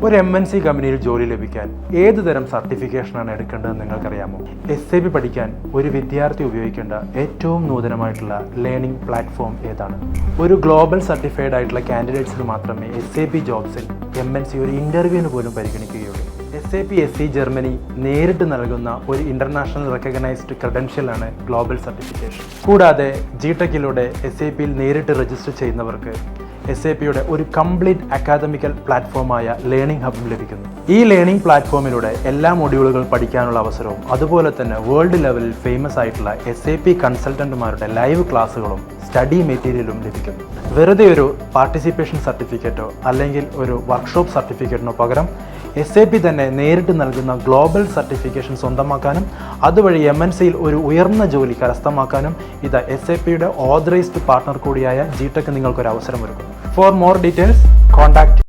ഒരു MNC കമ്പനിയിൽ ജോലി ലഭിക്കാൻ ഏത് തരം സർട്ടിഫിക്കേഷനാണ് എടുക്കേണ്ടതെന്ന് നിങ്ങൾക്കറിയാമോ? SAP പഠിക്കാൻ ഒരു വിദ്യാർത്ഥി ഉപയോഗിക്കേണ്ട ഏറ്റവും നൂതനമായിട്ടുള്ള ലേണിംഗ് പ്ലാറ്റ്ഫോം ഏതാണ്? ഒരു ഗ്ലോബൽ സർട്ടിഫൈഡ് ആയിട്ടുള്ള കാൻഡിഡേറ്റ്സിന് മാത്രമേ SAP ജോബ്സിൽ MNC ഒരു ഇൻ്റർവ്യൂവിന് പോലും പരിഗണിക്കുകയുള്ളൂ. SAP SC ജർമ്മനി നേരിട്ട് നൽകുന്ന ഒരു ഇൻ്റർനാഷണൽ റെക്കഗ്നൈസ്ഡ് ക്രെഡൻഷ്യലാണ് ഗ്ലോബൽ സർട്ടിഫിക്കേഷൻ. കൂടാതെ GTechയിലൂടെ SAPയിൽ നേരിട്ട് രജിസ്റ്റർ ചെയ്യുന്നവർക്ക് SAPയുടെ ഒരു കംപ്ലീറ്റ് അക്കാദമിക്കൽ പ്ലാറ്റ്ഫോമായ ലേണിംഗ് ഹബും ലഭിക്കുന്നു. ഈ ലേണിംഗ് പ്ലാറ്റ്ഫോമിലൂടെ എല്ലാ മൊഡ്യൂളുകൾ പഠിക്കാനുള്ള അവസരവും അതുപോലെ തന്നെ വേൾഡ് ലെവലിൽ ഫേമസ് ആയിട്ടുള്ള SAP കൺസൾട്ടന്റുമാരുടെ ലൈവ് ക്ലാസ്സുകളും സ്റ്റഡി മെറ്റീരിയലും ലഭിക്കുന്നു. വെറുതെ ഒരു പാർട്ടിസിപ്പേഷൻ സർട്ടിഫിക്കറ്റോ അല്ലെങ്കിൽ ഒരു വർക്ക്ഷോപ്പ് സർട്ടിഫിക്കറ്റിനോ പകരം SAP തന്നെ നേരിട്ട് നൽകുന്ന ഗ്ലോബൽ സർട്ടിഫിക്കേഷൻ സ്വന്തമാക്കാനും അതുവഴി MNCയിൽ ഒരു ഉയർന്ന ജോലി കരസ്ഥമാക്കാനും ഇത് SAPയുടെ ഓതറൈസ്ഡ് പാർട്ണർ കൂടിയായ GTech നിങ്ങൾക്കൊരു അവസരമൊരുക്കും. For more details contact